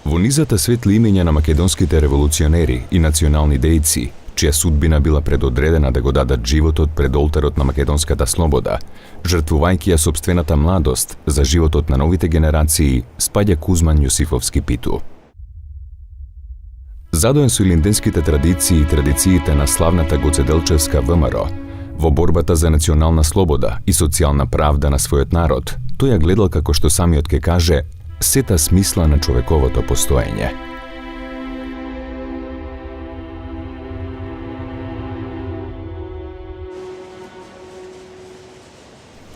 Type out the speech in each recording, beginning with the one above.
Во низата светли имења на македонските револуционери и национални дејци, чија судбина била предодредена да го дадат животот пред олтарот на македонската слобода, жртвувајќи ја сопствената младост за животот на новите генерации, спаѓа Кузман Јосифовски Питу. Задоен со илинденските традиции и традициите на славната Гоцеделчевска ВМРО, во борбата за национална слобода и социјална правда на својот народ, тој ја гледал, како што самиот ке каже, сета смисла на човековото постоење.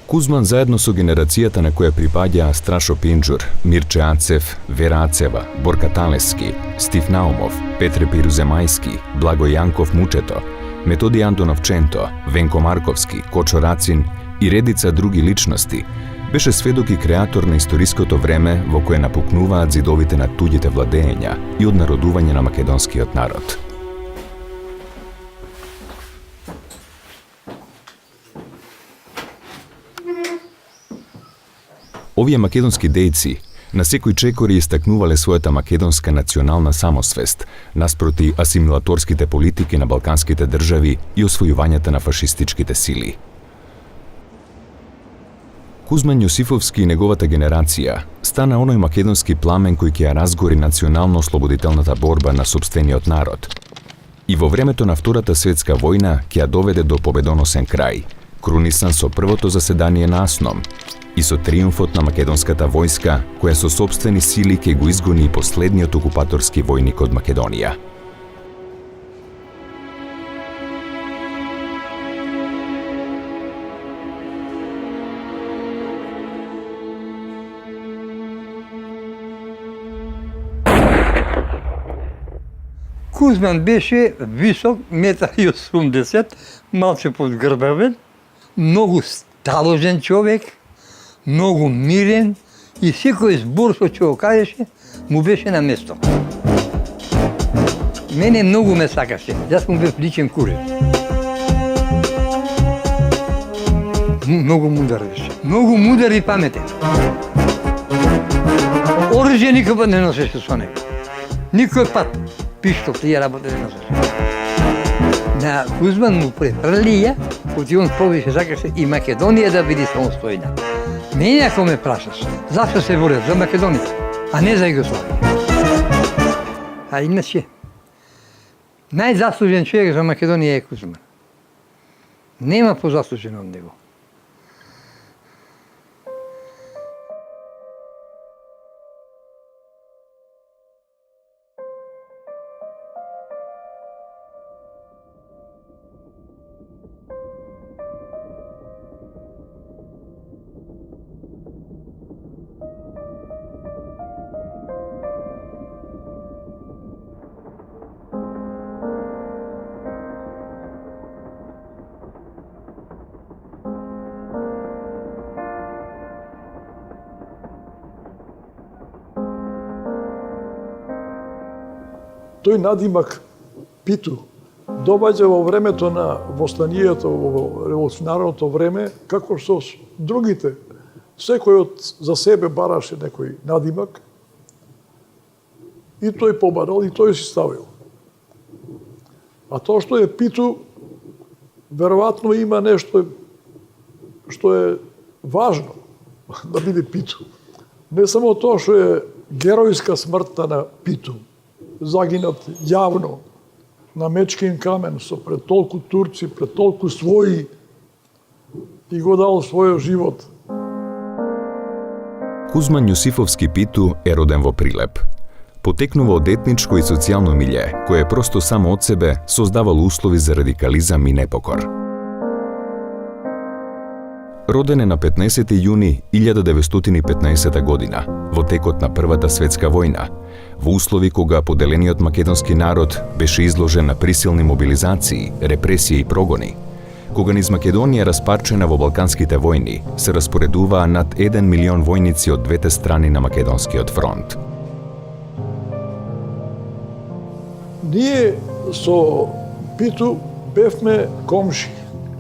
Кузман заедно со генерацијата на која припаѓа Страшо Пинџур, Мирче Ацев, Вера Ацева, Борка Талески, Стив Наумов, Петре Пируземајски, Благо Јанков Мучето, Методи Антонов Ченто, Венко Марковски, Кочо Рацин и редица други личности, беше сведок и креатор на историското време во кое напукнуваат зидовите на туѓите владења и однародување на македонскиот народ. Овие македонски дејци на секој чекори истакнувале својата македонска национална самосвест наспроти асимилаторските политики на балканските држави и освојувањата на фашистичките сили. Кузман Јосифовски и неговата генерација стана оној македонски пламен кој ќе ја разгори национално-ослободителната борба на сопствениот народ и во времето на Втората светска војна ќе ја доведе до победоносен крај, крунисан со првото заседание на АСНОМ и со триумфот на македонската војска, која со сопствени сили ќе го изгони последниот окупаторски војник од Македонија. Кузман беше висок, 1,80 м, малце подгрбавен, многу сталожен човек, многу мирен и секој збор што ќе го кажеше, му беше на место. Мене многу ме сакаше, јас му бев личен курир. Многу мудар беше, многу мудар и паметен. Оружје никој пат не носеше со него. Никој пат пиштол тие работи не носеше. На Кузман му префрлија, оти он повише сакаше и Македонија да биде самостојна. Мене ако ме прашаш, зашто се борев за Македонија, а не за Југославија? А иначе, најзаслужен човек за Македонија е Кузман. Нема позаслужен од него. Тој надимак Питу доаѓа во времето на востанието, во револуционарното време, како што другите. Секој за себе бараше некој надимак и тој побарал и тој си ставил. А тоа што е Питу, веројатно има нешто што е важно да биде Питу. Не само тоа што е геројска смртта на Питу, загинат јавно на мечкин камен со пред толку турци, пред толку своји и го дал својот живот. Кузман Јосифовски Питу е роден во Прилеп. Потекнува од етничко и социјално милје, кое просто само од себе создавало услови за радикализам и непокор. Роден е на 15. јуни 1915 година, во текот на Првата светска војна, во услови кога поделениот македонски народ беше изложен на присилни мобилизации, репресии и прогони, кога низ Македонија распарчена во Балканските војни, се распоредуваа над 1 милион војници од двете страни на Македонскиот фронт. Ние со Питу бевме комши.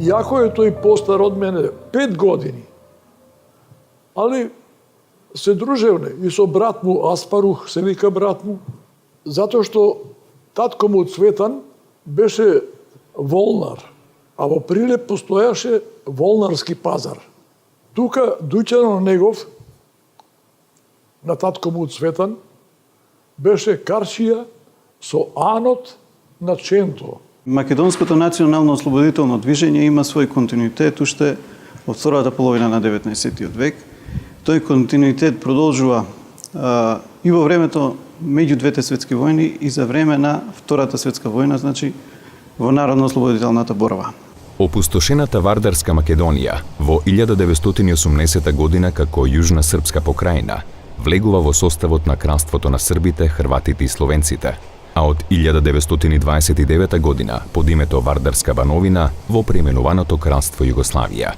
Иако е тој постар од мене 5 години, али се дружевне и со брат му Аспарух, се вика брат му, затоа што татко му Цветан беше волнар, а во Прилеп постојаше волнарски пазар. Тука дуќано негов, на татко му Цветан, беше каршија со анот на Ченто. Македонското национално ослободително движење има свој континуитет уште од втората половина на 19. век. Тој континуитет продолжува и во времето меѓу двете светски војни и за време на Втората светска војна, значи во народно-ослободителната борба. Опустошената Вардарска Македонија во 1980 година како јужна српска покрајна влегува во составот на кралството на србите, хрватите и словенците, а од 1929 година под името Вардарска Бановина во преименуваното кралство Југославија.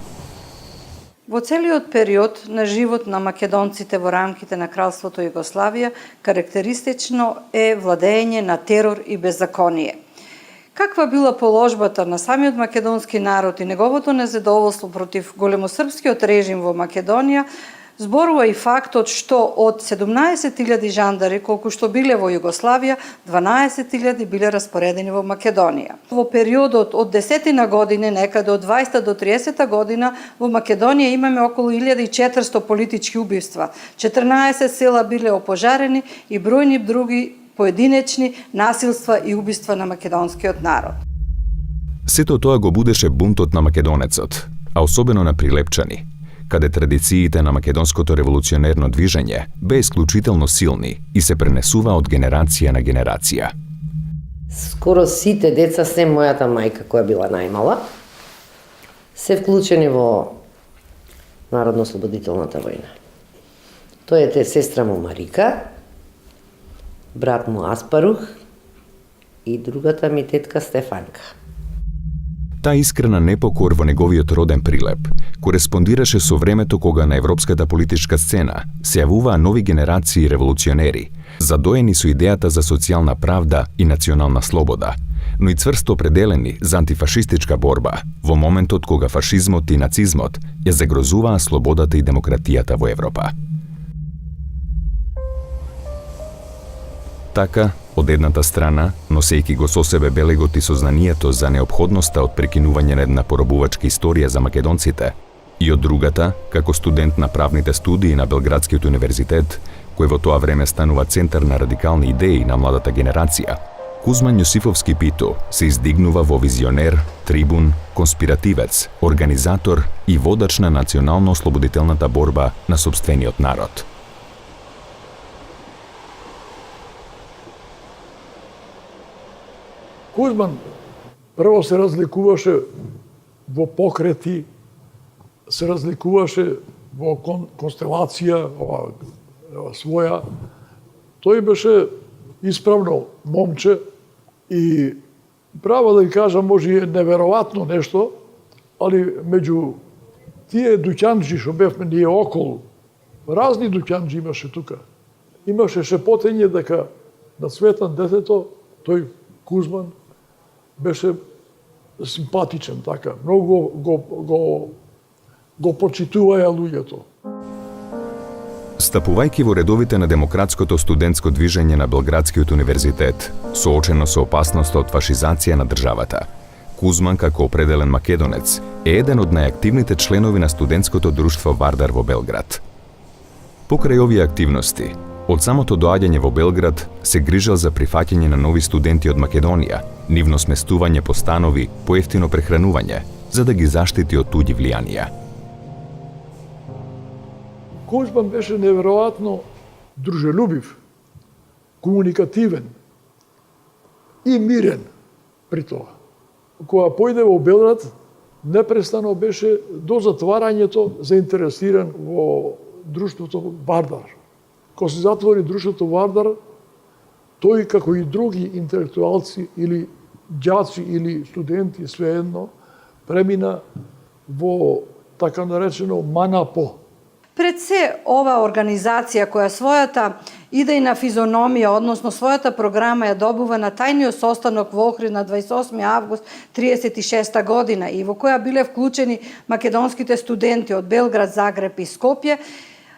Во целиот период на живот на македонците во рамките на кралството Југославија карактеристично е владење на терор и беззаконие. Каква била положбата на самиот македонски народ и неговото незадоволство против големосрпскиот режим во Македонија, зборува и фактот што од 17.000 жандари, колку што биле во Југославија, 12.000 биле распоредени во Македонија. Во периодот од 10 години, некаде од 20 до 30 година, во Македонија имаме околу 1400 политички убиства. 14 села биле опожарени и бројни други поединечни насилства и убиства на македонскиот народ. Сето тоа го будеше бунтот на македонецот, а особено на прилепчани, каде традициите на македонското револуционерно движење бе исклучително силни и се пренесува од генерација на генерација. Скоро сите деца, се мојата мајка која била најмала, се вклучени во Народно-ослободителната војна. Тој е сестра му Марика, брат му Аспарух и другата ми тетка Стефанка. Таа искрена непокор во неговиот роден Прилеп кореспондираше со времето кога на европската политичка сцена се јавуваа нови генерации револуционери, задоени со идејата за социјална правда и национална слобода, но и цврсто определени за антифашистичка борба во моментот кога фашизмот и нацизмот ја загрозуваа слободата и демократијата во Европа. Така, од едната страна, носејќи го со себе белегот и сознанието за неопходноста од прекинување на една поробувачка историја за македонците, и од другата, како студент на правните студии на Белградскиот универзитет, кој во тоа време станува центар на радикални идеи на младата генерација, Кузман Јосифовски Пито се издигнува во визионер, трибун, конспиративец, организатор и водач на национално-ослободителната борба на сопствениот народ. Кузман прво се разликуваше во покрети, се разликуваше во констелација своја. Тој беше исправно момче и право да ги кажам, може и неверојатно нешто, али меѓу тие дуќанџи што бевме ние околу, разни дуќанџи имаше тука. Имаше шепотење дека на Цветан детето, тој Кузман, беше симпатичен, така. Многу го почитуваја луѓето. Стапувајќи во редовите на демократското студентско движење на Белградскиот универзитет, соочено со опасноста од фашизација на државата, Кузман, како определен македонец, е еден од најактивните членови на студентското друштво Вардар во Белград. Покрај овие активности, од самото доаѓање во Белград се грижал за прифаќање на нови студенти од Македонија, нивно сместување по станови, по ефтино прехранување, за да ги заштити од туѓи влијанија. Кузман беше неверојатно дружелюбив, комуникативен и мирен при тоа. Кога појде во Белград, непрестано беше до затварањето заинтересиран во друштвото Вардар. Кога се затвори друштвото Вардар, тој како и други интелектуалци или ѓаци или студенти, свеедно, премина во така наречено МАНАПО. Пред се, ова организација која својата идејна физономија, односно својата програма ја добува на тајниот состанок во Охрид на 28. август 1936 година и во која биле вклучени македонските студенти од Белград, Загреб и Скопје,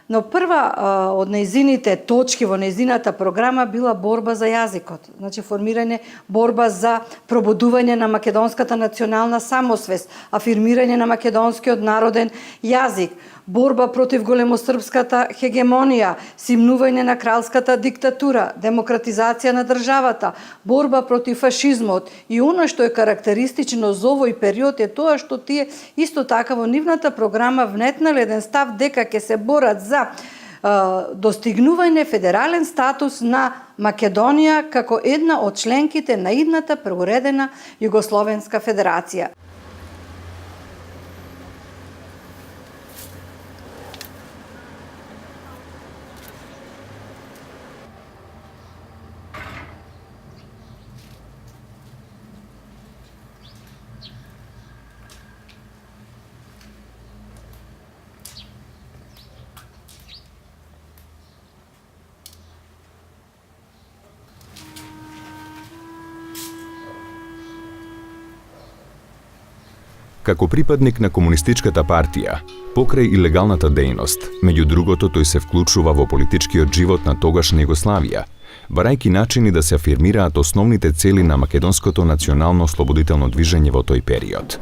Но прва од нејзините точки во нејзината програма била борба за јазикот. Значи формирање борба за пробудување на македонската национална самосвест, афирмирање на македонскиот народен јазик, борба против големосрпската хегемонија, симнување на кралската диктатура, демократизација на државата, борба против фашизмот. И оно што е карактеристично за овој период е тоа што тие исто така во нивната програма внетнале еден став дека ќе се борат за достигнување федерален статус на Македонија како една од членките на идната преуредена Југословенска федерација. Како припадник на Комунистичката партија, покрај илегалната дејност, меѓу другото тој се вклучува во политичкиот живот на тогашна Југославија, барајки начини да се афирмираат основните цели на македонското национално ослободително движење во тој период.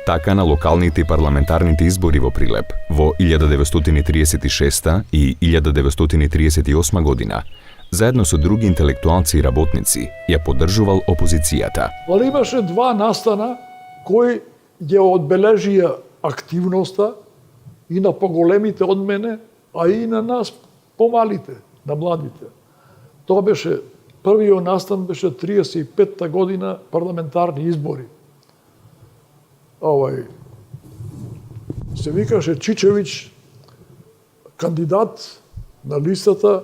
Така на локалните и парламентарните избори во Прилеп во 1936 и 1938 година, заедно со други интелектуалци и работници, ја поддржувал опозицијата. Ali имаше два настана кои ја одбележија активноста и на поголемите од мене, а и на нас помалите, на младите. Тоа беше, првиот настан беше 35-та година парламентарни избори. Се викаше Чичевиќ, кандидат на листата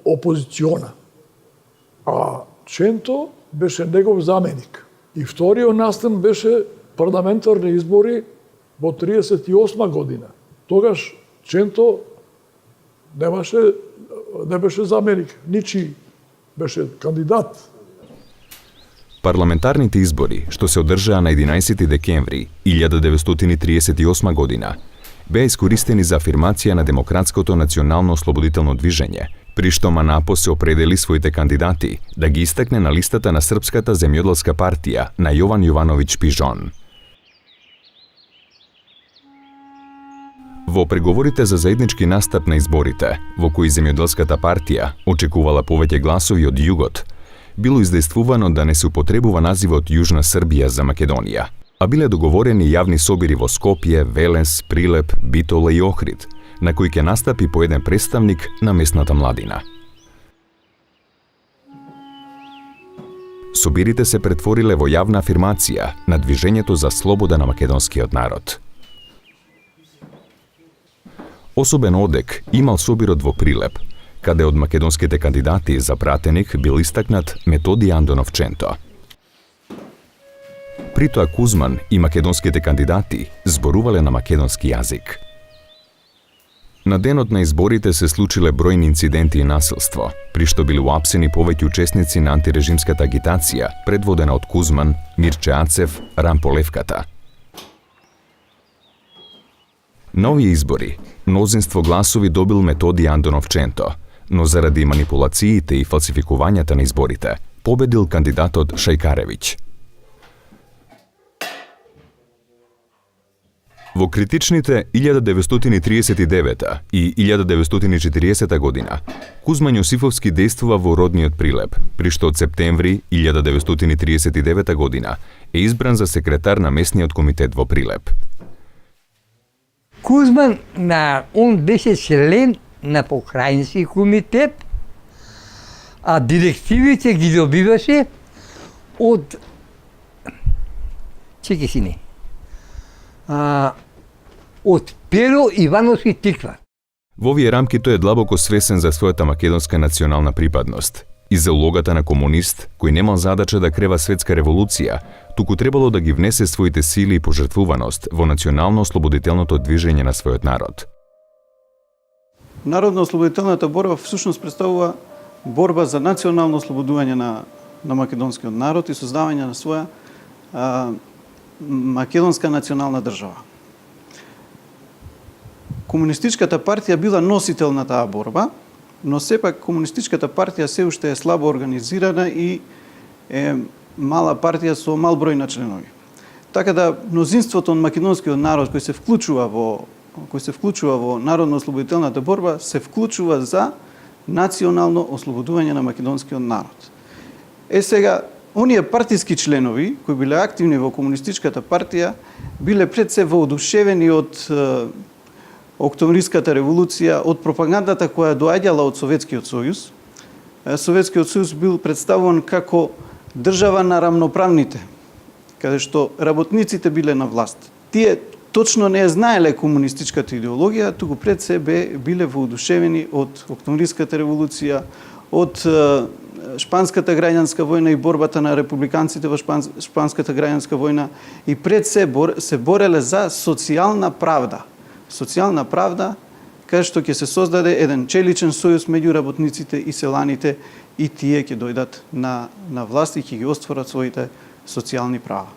опозициона. А Ченто беше негов заменик. И вториот настан беше парламентарни избори во 38 година. Тогаш Ченто не беше заменик, ничи беше кандидат. Парламентарните избори, што се одржаа на 11 декември 1938 година, беа искористени за афирмација на демократското национално ослободително движење, при што Манапо се определи своите кандидати да ги истакне на листата на Српската земјоделска партија на Јован Јовановиќ Пижон. Во преговорите за заеднички настап на изборите, во кои земјоделската партија очекувала повеќе гласови од југот, било издействувано да не се употребува називот Јужна Србија за Македонија, а биле договорени јавни собири во Скопје, Велес, Прилеп, Битола и Охрид, на кои ќе настапи по еден представник на местната младина. Собирите се претвориле во јавна афирмација на движењето за слобода на македонскиот народ. Особен одек имал собирот во Прилеп, каде од македонските кандидати за пратеник бил истакнат Методи Андонов Ченто. При тоа Кузман и македонските кандидати зборувале на македонски јазик. На денот на изборите се случиле бројни инциденти и насилство, при што били уапсени повеќе учесници на антирежимската агитација, предводена од Кузман, Мирче Ацев, Рампо Левката. На овие избори, мнозинство гласови добил Методи Андонов Ченто, но заради манипулациите и фалсификувањата на изборите, победил кандидатот Шајкаревиќ. Во критичните 1939 и 1940 година, Кузман Јосифовски действува во родниот Прилеп, при што од септември 1939 година е избран за секретар на местниот комитет во Прилеп. Кузман, он беше член на покрајински комитет, а директивите ги добиваше од од Перо Ивановски Тиква. Во овие рамки тој е длабоко свесен за својата македонска национална припадност и за улогата на комунист кој немал задача да крева светска револуција, туку требало да ги внесе своите сили и пожртвуваност во национално-ослободителното движење на својот народ. Народно-ослободителната борба всушност представува борба за национално ослободување на македонскиот народ и создавање на своја македонска национална држава. Комунистичката партија била носител на таа борба, но сепак Комунистичката партија се уште е слабо организирана и е мала партија со мал број на членови. Така да мнозинството од македонскиот народ кој се вклучува во народно-ослободителната борба се вклучува за национално ослободување на македонскиот народ. Сега, оние партиски членови кои биле активни во Комунистичката партија биле пред се воодушевени од Октомвриската револуција, од пропагандата која доаѓала од Советскиот сојуз. Советскиот сојуз бил представуван како држава на рамноправните, каде што работниците биле на власт. Тие точно не знаеле комунистичката идеологија, туку пред се биле воодушевени од Октомвриската револуција, од Шпанската граѓанска војна и борбата на републиканците во Шпанската граѓанска војна и пред се бореле за социјална правда. Социјална правда, каде што ќе се создаде еден челичен сојуз меѓу работниците и селаните и тие ќе дојдат на власт и ќе ги остварат своите социјални права.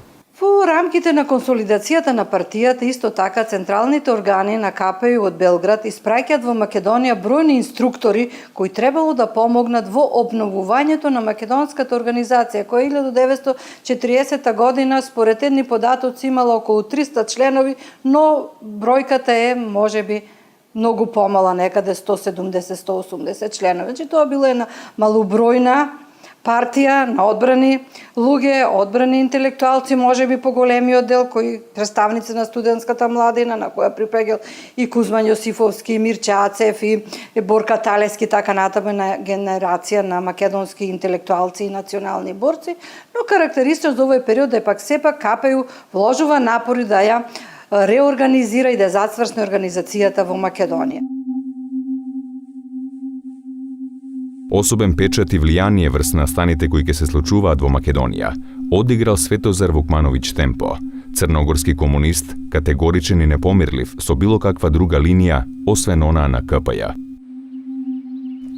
Во рамките на консолидацијата на партијата, исто така, централните органи на КПУ од Белград испраќаат во Македонија бројни инструктори кои требало да помогнат во обновувањето на македонската организација, која 1940 година, според едни податоци, имала околу 300 членови, но бројката е можеби многу помала, некаде 170-180 членови. Значи, тоа била една малобројна партија на одбрани луѓе, одбрани интелектуалци, можеби поголемиот дел, кои представници на студентската младина, на која припаѓал и Кузман Јосифовски, и Мирче Ацев, и Борка Талески, така натамна генерација на македонски интелектуалци и национални борци, но карактеристично за овој период е пак сепак КПУ вложува напори да ја реорганизира и да зацврсне организацијата во Македонија. Особен печат и влијание врз настаните кои ќе се случуваат во Македонија одиграл Светозар Вукмановиќ Темпо, црногорски комунист, категоричен и непомирлив со било каква друга линија, освен онаа на КПЈ.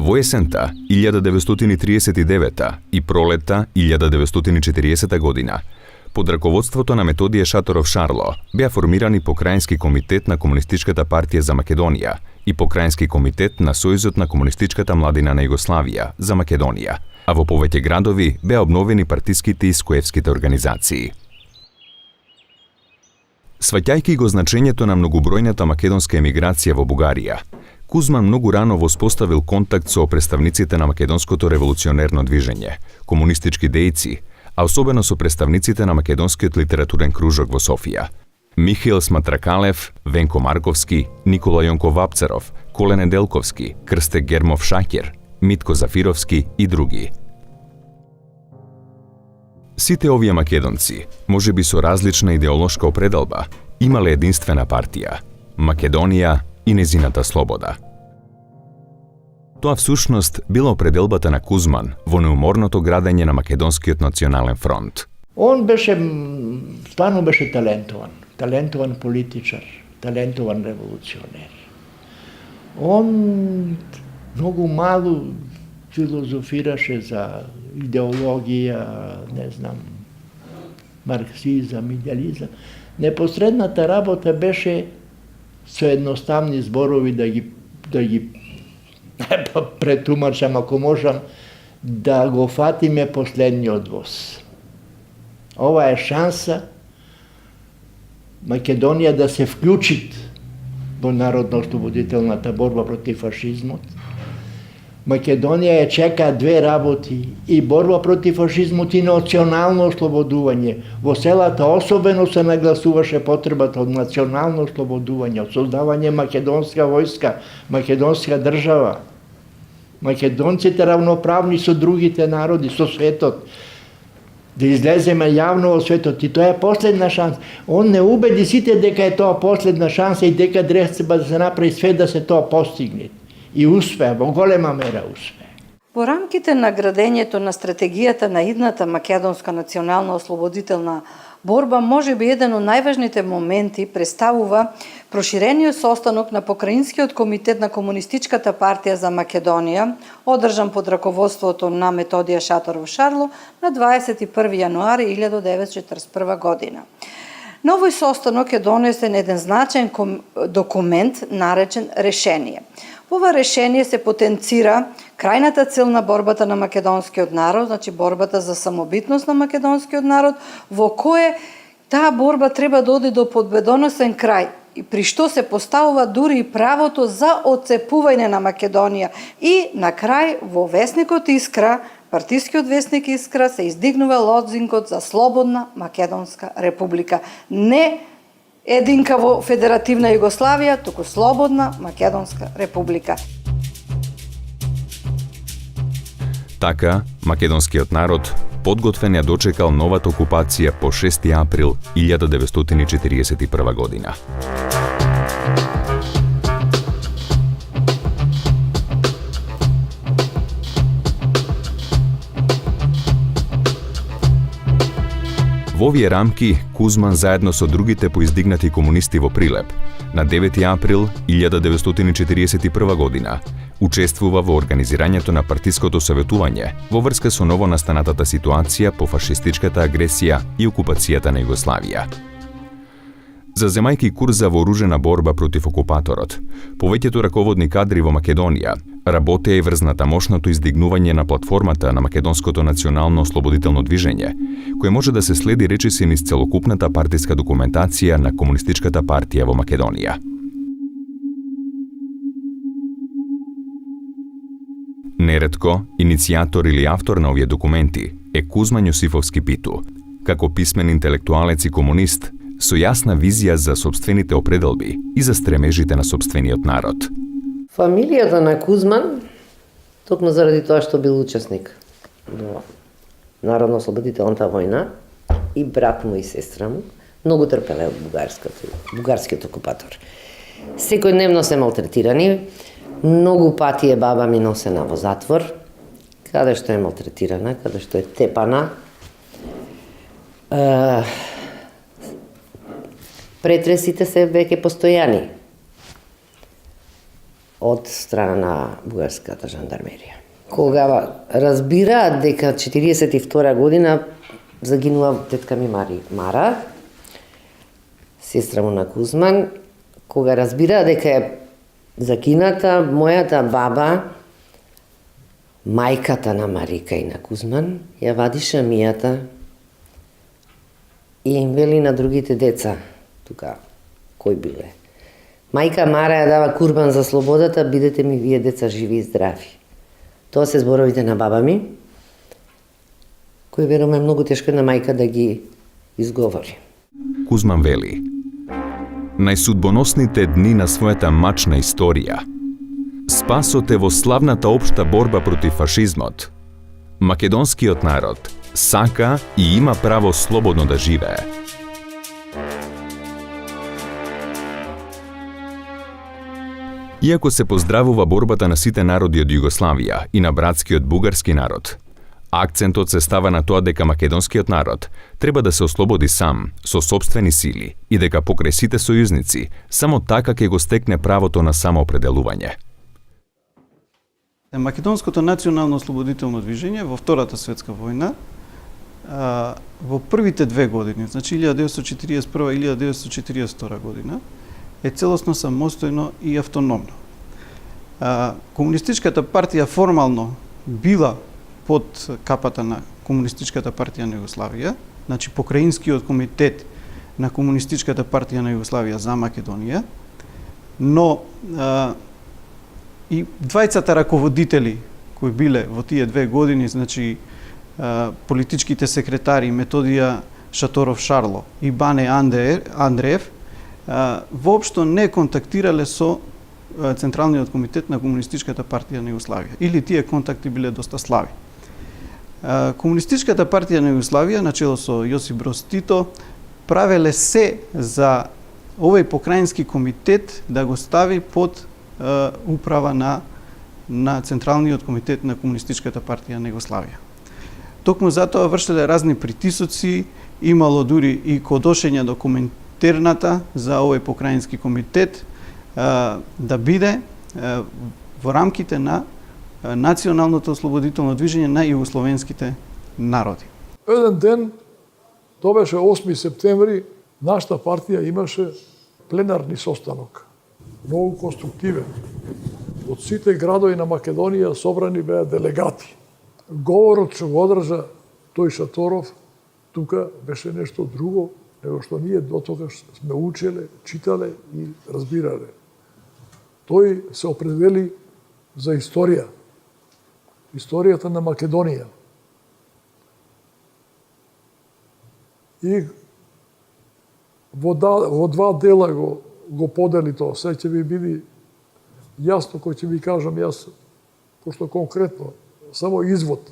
Во есента 1939 и пролетта 1940 година, под раководството на Методије Шаторов Шарло, беа формирани Покрајински комитет на Комунистичката партија за Македонија и Покрајински комитет на Сојузот на Комунистичката младина на Југославија за Македонија, а во повеќе градови беа обновени партиските и скоевските организации. Сваќајќи го значењето на многобројната македонска емиграција во Бугарија, Кузман многу рано воспоставил контакт со представниците на македонското револуционерно движење, комунистички дејци, а особено со представниците на македонскиот литературен кружок во Софија. Михаил Сматракалев, Венко Марковски, Никола Јонков Вапцаров, Коле Неделковски, Крсте Гермов Шакер, Митко Зафировски и други. Сите овие македонци, можеби со различна идеолошка определба, имале единствена партија – Македонија и незината слобода. Тоа всушност била определбата на Кузман во неуморното градење на Македонскиот национален фронт. Он стварно беше талентован политичар, талентован револуционер. Он многу мало филозофираше за идеологија, не знам, марксизам, идеализам. Непосредната работа беше со едноставни зборови да ги претумачам, ако можам, да го фатиме последниот воз. Ова е шанса Македонија да се вклучи во народно-ослободителната борба против фашизмот. Македонија ја чека две работи, и борба против фашизмот и национално ослободување. Во селата особено се нагласуваше потребата од национално ослободување, од создавање македонска војска, македонска држава. Македонците равноправни со другите народи, со светот. Да излеземе јавно во светот, и тоа е последна шанса. Он не убеди сите дека е тоа последна шанса и дека треба да се направи све да се тоа постигне. И успеа, во голема мера успеа. Во рамките на градењето на стратегијата на идната македонска национална ослободителна борба, можеби еден од најважните моменти представува проширениот состанок на Покраинскиот комитет на Комунистичката партија за Македонија, одржан под раководството на Методије Шаторов Шарло на 21 јануари 1941 година. На овој состанок е донесен еден значаен документ наречен решение. Во ова решение се потенцира крајната цел на борбата на македонскиот народ, значи борбата за самобитност на македонскиот народ, во кое таа борба треба да оди до победоносен крај, и при што се поставува дури и правото за отцепување на Македонија. И на крај во весникот Искра, партискиот весник Искра, се издигнува лозингот за слободна Македонска република. Не единка во Федеративна Југославија, туку слободна Македонска република. Така, македонскиот народ подготвен ја дочекал новата окупација по 6 април 1941 година. Во овие рамки, Кузман заедно со другите поиздигнати комунисти во Прилеп, на 9 април 1941 година, учествува во организирањето на партиското советување во врска со новонастанатата ситуација по фашистичката агресија и окупацијата на Југославија. Заземајки курс за вооружена борба против окупаторот, повеќето раководни кадри во Македонија работеа и врзната мощното издигнување на платформата на Македонското национално ослободително движење, кој може да се следи речиси низ целокупната партиска документација на Комунистичката партија во Македонија. Неретко, иницијатор или автор на овие документи е Кузман Јосифовски Питу, како писмен интелектуалец и комунист, со јасна визија за собствените определби и за стремежите на собствениот народ. Фамилијата на Кузман, токму заради тоа што бил учесник во Народно-ослободителната војна и брат му и сестра му, многу трпеле од бугарскиот окупатор. Секојдневно се малтретирани, многу пати е баба ми носена во затвор, каде што е малтретирана, каде што е тепана. Претресите се веќе постојани од страна на бугарската жандармерија. Кога разбираат дека 42 година загинува тетка ми Мара, сестра му на Кузман, кога разбираат дека е загината мојата баба, мајката на Марика и на Кузман, ја вади шамијата и им вели на другите деца, тука, кој биле. Мајка Мара ја дава курбан за слободата, бидете ми вие деца живи и здрави. Тоа се зборовите на баба ми, кој верувам е многу тешко на мајка да ги изговори. Кузман вели: најсудбоносните дни на својата мачна историја, спасот е во славната општа борба против фашизмот. Македонскиот народ сака и има право слободно да живее. Иако се поздравува борбата на сите народи од Југославија и на братскиот бугарски народ, акцентот се става на тоа дека македонскиот народ треба да се ослободи сам, со сопствени сили, и дека покрај сите сојузници, само така ќе го стекне правото на самоопределување. Македонското национално ослободително движење во Втората светска војна, во првите 2 години, значи 1941 и 1942 година, е целосно самостојно и автономно. Комунистичката партија формално била под капата на Комунистичката партија на Југославија, значи покраинскиот комитет на Комунистичката партија на Југославија за Македонија, но и двајцата раководители кои биле во тие 2 години, значи политичките секретари Методија Шаторов Шарло и Бане Андреев, воопшто не контактирале со Централниот комитет на Комунистичката партија на Југославија, или тие контакти биле доста слаби. Комунистичката партија на Југославија, начело со Јосип Броз Тито, правеле се за овој покраински комитет да го стави под управа на Централниот комитет на Комунистичката партија на Југославија. Токму затоа вршеле разни притисоци, имало дури и кодошења до коминтерната за овој покраински комитет да биде во рамките на националното ослободително движење на југословенските народи. Еден ден, тоа беше 8 септември нашата партија имаше пленарни состанок, многу конструктивен. Од сите градови на Македонија собрани беа делегати. Говорот што го одржа тој Шаторов, тука беше нешто друго, него што ние дотогаш сме учеле, читале и разбирале. Тој се определи за историја. Историјата на Македонија. И во два дела го подели тоа. Сега ќе ви биде јасно кој ќе ви кажам јас, пошто конкретно, само извод.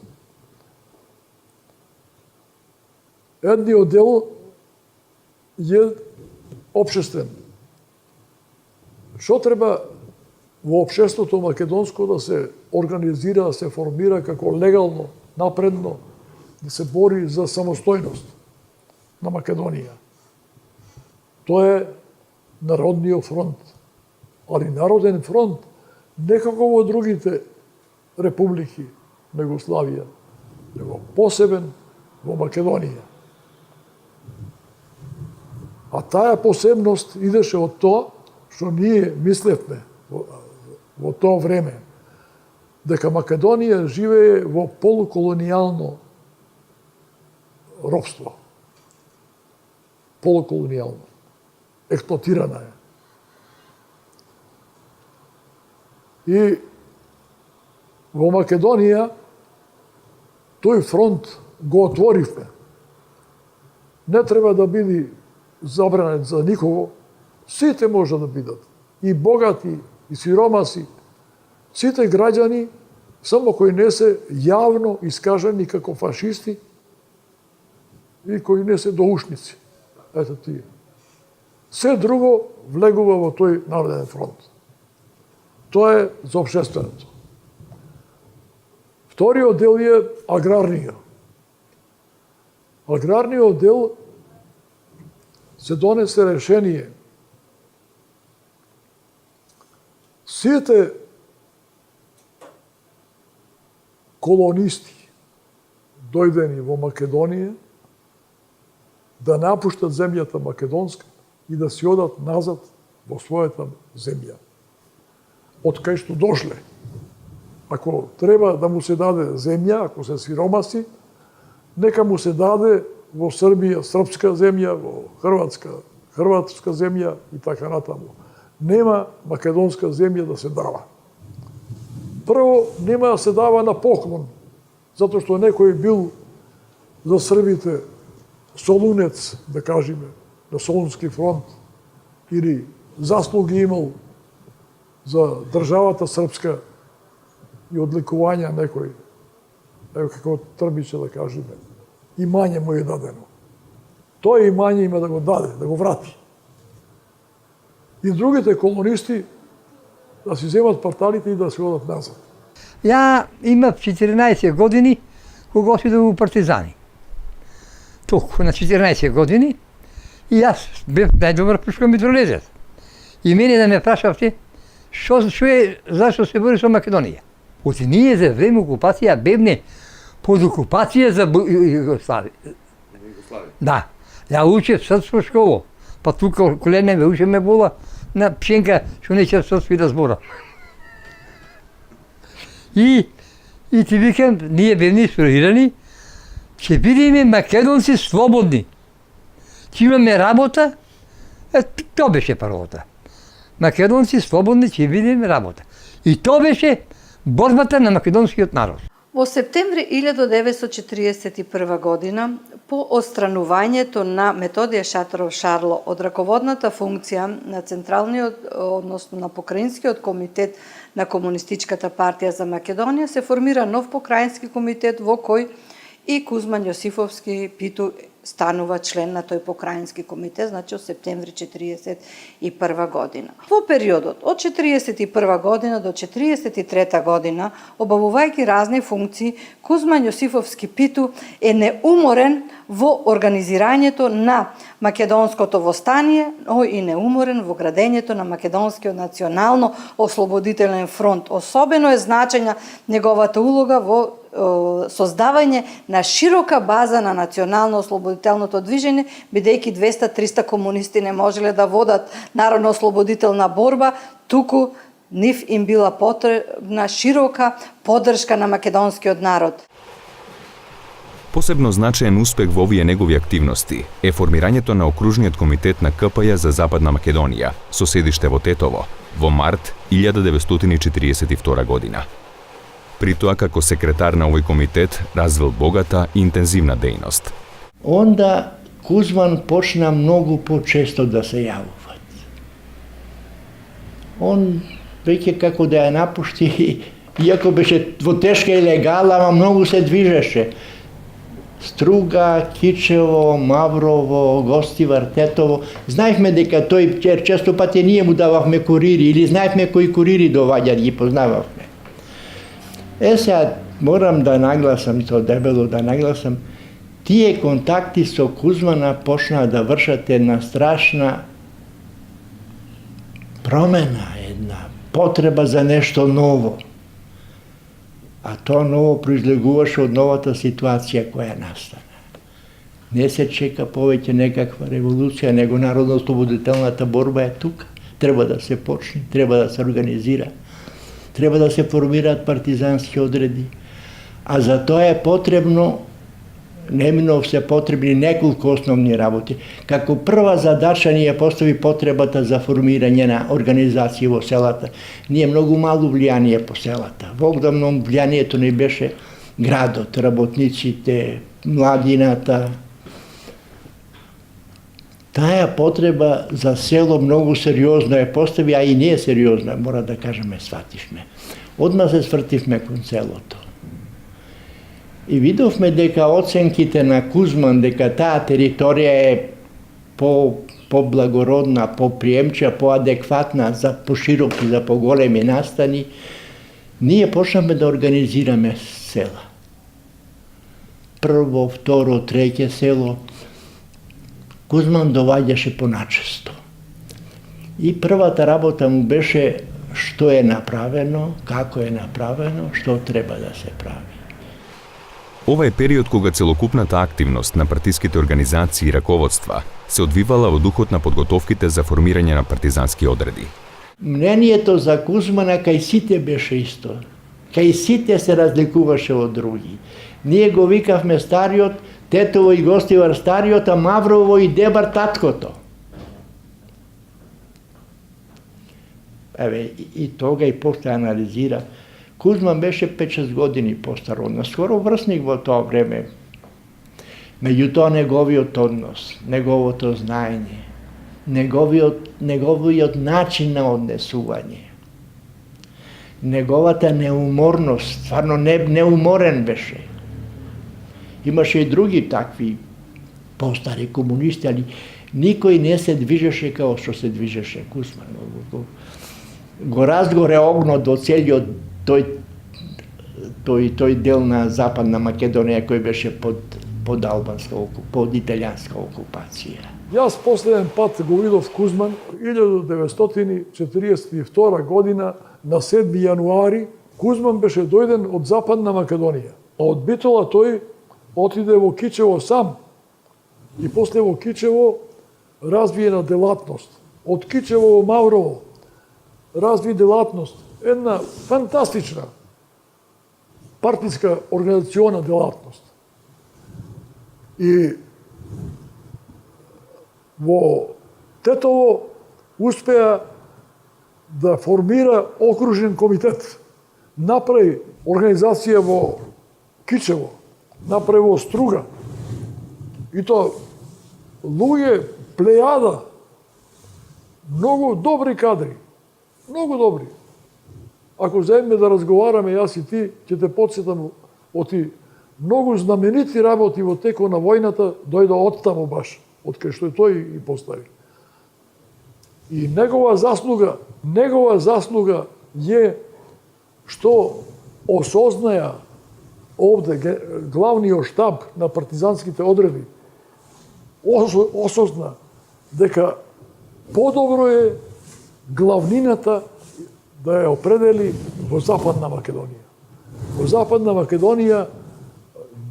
Едниот дел е општествен. Што треба во општеството македонско да се организира, да се формира како легално, напредно, да се бори за самостојност на Македонија. Тоа е Народниот фронт. Али Народен фронт не како во другите републики на Југославија, него посебен во Македонија. А таа посебност идеше од тоа што ние мислевме во тоа време, дека Македонија живее во полуколонијално робство. Полуколонијално. Експлоатирана е. И во Македонија тој фронт го отворивме. Не треба да биде забранет за никого. Сите може да бидат. И богати, и сиромаси. Сите граѓани, само кои не се јавно искажани како фашисти и кои не се доушници. Ето тие. Се друго влегува во тој Народен фронт. Тоа е за општественото. Вториот дел е аграрниот. Аграрниот дел се донесе решение. Сите колонисти дојдени во Македонија да напуштат земјата македонска и да си одат назад во својата земја. Од кај што дошле. Ако треба да му се даде земја, ако се сиромаси, нека му се даде во Србија српска земја, во хрватска земја и така натаму. Нема македонска земја да се дава. Прво, нема да се дава на поклон, затоа што некој бил за србите солунец, да кажеме, на Солунски фронт, или заслуги имал за државата српска и одликувања некој, ево како Трбиче да кажеме, имање му е дадено. Тоа имање има да го даде, да го врати. И другите колонисти да си земат парталите и да се одат назад. Ја имав 14 години кога отидов у партизани. Толку на 14 години и јас бев најдобар пушко митролезец. И мене да ме прашавте зашто се бори со Македонија. Оти ние за време окупација бевне под окупација за Југославија. Да. Ја учев српско школо. Па тука колене ме уше ме бола на пшенка што не ќе српски да збора. И ти викам, ние бевме инспирирани, ќе бидеме македонци слободни. Ќе имаме работа, тоа беше првото. Македонци слободни ќе бидеме работа. И тоа беше борбата на македонскиот народ. Во септември 1941 година, по отстранувањето на Методије Шаторов Шарло од раководната функција на Централниот, односно на Покраинскиот комитет на Комунистичката партија за Македонија, се формира нов покраински комитет во кој и Кузман Јосифовски Питу станува член на тој покраински комитет, значи од септември 1941 година. Во периодот од 1941 година до 1943 година, обавувајќи разни функции, Кузман Јосифовски Питу е неуморен во организирањето на македонското востание, но и неуморен во градењето на македонскиот национално ослободителен фронт. Особено е значајна неговата улога во создавање на широка база на национално-ослободителното движење, бидејќи 200-300 комунисти не можеле да водат народно-ослободителна борба, туку нив им била потребна широка поддршка на македонскиот народ. Посебно значаен успех во овие негови активности е формирањето на окружниот комитет на КПЈ за Западна Македонија, со седиште во Тетово, во март 1942 година. При тоа како секретар на овој комитет развил богата и интензивна дејност. Онда Кузман почна многу почесто да се јавува. Он веќе како да ја напушти, иако беше во тешка илегала, ама многу се движеше. Струга, Кичево, Маврово, Гостивар, Тетово. Знаевме дека тој често пати ние му дававме курири, или знаевме кои курири доваѓа, ги познававме. Сега морам да нагласам, то дебело да нагласам, тие контакти со Кузмана почнаа да вршат една страшна промена, една потреба за нешто ново. А тоа ново произлегуваше од новата ситуација која настана. Не се чека повеќе некаква револуција, него народно-ослободителната борба е тука. Треба да се почне, треба да се организира, треба да се формираат партизански одреди. А за тоа е потребно, неминов се потребни неколку основни работи. Како прва задача ни ја постави потребата за формирање на организации во селата. Ние многу мало влијание по селата. Во огромном влијанието ни беше градот, работниците, младината. Таа потреба за село многу сериозно ја постави, а и ние сериозно, мора да кажеме, сватишме. Одма се свртивме кон селото. И видовме дека оценките на Кузман дека таа територија е по-благородна, по-приемча, по-адекватна за пошироки, за поголеми настани, ние почнаме да организираме села. Прво, второ, треќе село. Кузман доваѓаше поначесто. И првата работа му беше што е направено, како е направено, што треба да се прави. Ова е период кога целокупната активност на партиските организации и раководства се одвивала во духот на подготовките за формирање на партизански одреди. Мнението за Кузмана кај сите беше исто. Кај сите се разликуваше од други. Ние го викавме стариот, Тетово и Гостивар стариот, а Маврово и Дебар таткото. Еве, и тога и после анализира. Кузман беше 5-6 години постар од нас, скоро врсник во тоа време. Меѓутоа неговиот однос, неговото знаење, неговиот начин на однесување, неговата неуморност, стварно неуморен беше. Имаше и други такви постари комунисти, али никој не се движеше како што се движеше Кузман. Го разгоре огнот до целиот тој дел на Западна Македонија кој беше под албанска, под италијанска окупација. Јас последен пат го видов Кузман 1942 година на 7 јануари. Кузман беше дојден од Западна Македонија. А од Битола тој отиде во Кичево сам и после во Кичево развиена делатност. Од Кичево во Маврово разви делатност. Една фантастична партиска организациона делатност. И во Тетово успеа да формира окружен комитет. Направи организација во Кичево, направи во Струга. И то луѓе, плејада, многу добри кадри, многу добри. Ако заедме да разговараме, јас и ти, ќе те подсетам од ти многу знаменити работи во текот на војната, дојде од таму баш, од кај што тој и постави. И негова заслуга е што осознаја овде главниот штаб на партизанските одреди, осозна дека подобро е главнината да ја определи во Западна Македонија. во Западна Македонија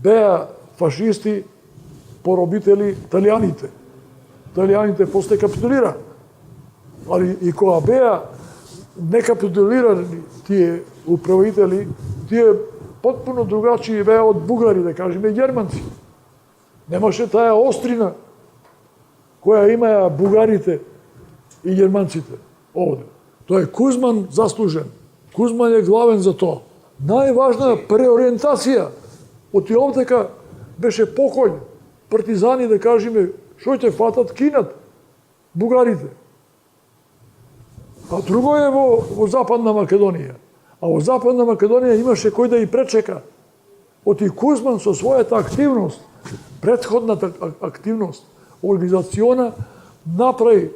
беа фашисти поробители италијаните. Италијаните после капитулира. Али и кога беа не капитулирани тие управители, тие потпуно другачи беа од бугари, да кажеме, германци. Немаше таа острина која имаја бугарите и германците овде. Тоа е Кузман заслужен. Кузман е главен за тоа. Најважна преориентација од овдека беше покој. Партизани, да кажеме, што ќе фатат, кинат бугарите. А друго е во Западна Македонија. А во Западна Македонија имаше кој да и пречека. Оти Кузман со својата активност, претходната активност, организациона, направи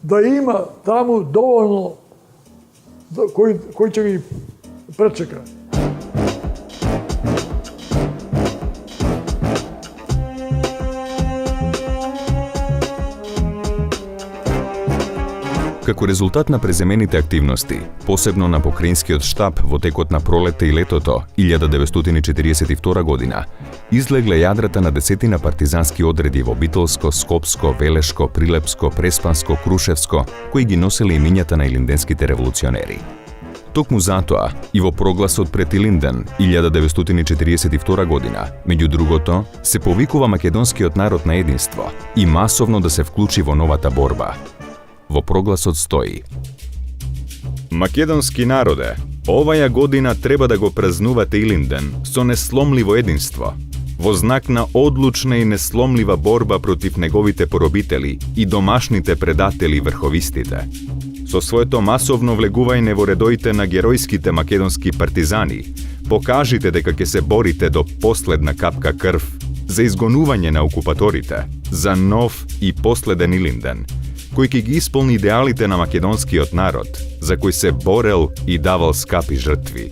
да има таму доволно кој ќе ги пречека. Како резултат на преземените активности, посебно на Покраинскиот штаб во текот на пролетта и летото 1942 година, излегле јадрата на десетина партизански одреди во Битолско, Скопско, Велешко, Прилепско, Преспанско, Крушевско, кои ги носеле имињата на илинденските револуционери. Токму затоа, и во прогласот пред Илинден 1942 година, меѓу другото, се повикува македонскиот народ на единство и масовно да се вклучи во новата борба. Во прогласот стои: Македонски народе, оваја година треба да го празнувате Илинден со несломливо единство, во знак на одлучна и несломлива борба против неговите поробители и домашните предатели врховистите. Со своето масовно влегување во редоите на геројските македонски партизани, покажите дека ќе се борите до последна капка крв за изгонување на окупаторите, за нов и последен Илинден, кој ќе ги исполни идеалите на македонскиот народ, за кој се борел и давал скапи жртви.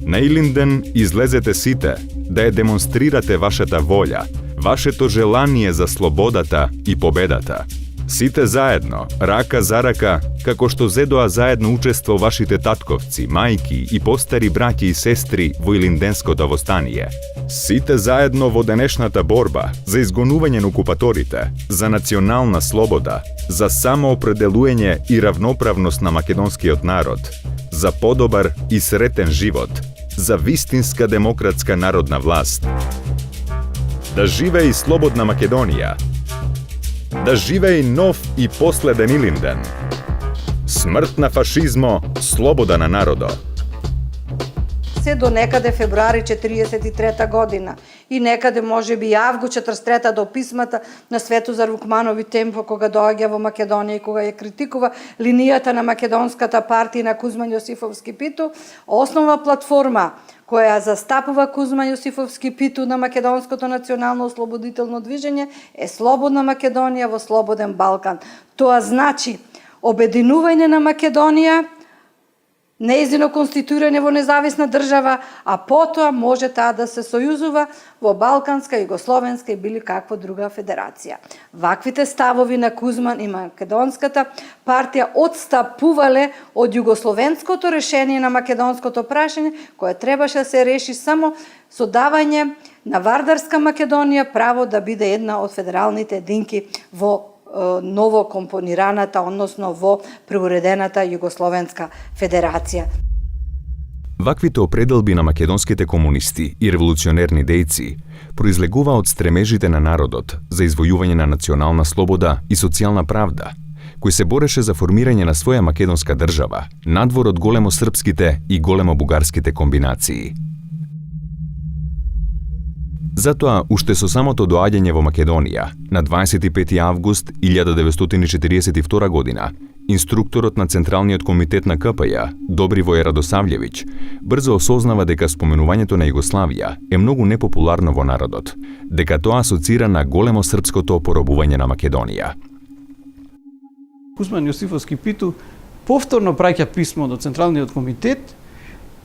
На Илинден излезете сите да ја демонстрирате вашата волја, вашето желание за слободата и победата. Сите заедно, рака за рака, како што зедоа заедно учество вашите татковци, мајки и постари браќи и сестри во Илинденското востание. Сите заедно во денешната борба за изгонување на окупаторите, за национална слобода, за самоопределување и равноправност на македонскиот народ, за подобар и сретен живот, за вистинска демократска народна власт. Да живее и слободна Македонија! Да живее нов и последен Илинден! Смрт на фашизмо, слобода на народо! Се до некаде февруари 43 година и некаде може би август 43 до писмата на Светозар Вукманови Темпо кога доаѓа во Македонија и кога ја критикува линијата на македонската партија на Кузман Јосифовски Питу, основна платформа која застапува Кузман Јосифовски Питу на македонското национално ослободително движење е Слободна Македонија во Слободен Балкан. Тоа значи обединување на Македонија, нејзино конституирање во независна држава, а потоа може таа да се сојузува во Балканска, Југословенска и били каква друга федерација. Ваквите ставови на Кузман и македонската партија отстапувале од југословенското решение на македонското прашање, кое требаше да се реши само со давање на Вардарска Македонија право да биде една од федералните единки во ново компонираната, односно во преуредената Југословенска федерација. Ваквите определби на македонските комунисти и револуционерни дејци произлегува од стремежите на народот за извојување на национална слобода и социјална правда, кој се бореше за формирање на своја македонска држава, надвор од големо српските и големо бугарските комбинации. Затоа, уште со самото доаѓање во Македонија, на 25 август 1942 година, инструкторот на Централниот комитет на КПЈ, Добривој Радосављевиќ, брзо осознава дека споменувањето на Југославија е многу непопуларно во народот, дека тоа асоцира на големо српското поробување на Македонија. Кузман Јосифовски Питу повторно праќа писмо до Централниот комитет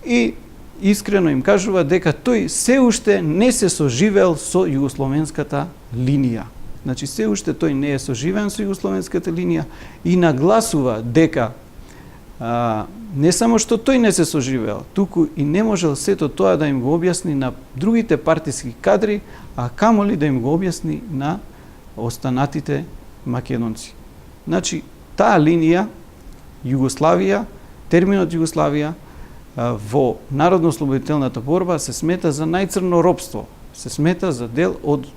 и искрено им кажува дека тој се уште не се соживел со југословенската линија. Значи, се уште тој не е соживен со југословенската линија и нагласува дека не само што тој не се соживеал, туку и не можел сето тоа да им го објасни на другите партиски кадри, а камоли да им го објасни на останатите македонци. Значи, таа линија, Југославија, терминот Југославија, во народно-ослободителната борба се смета за најцрно робство, се смета за дел од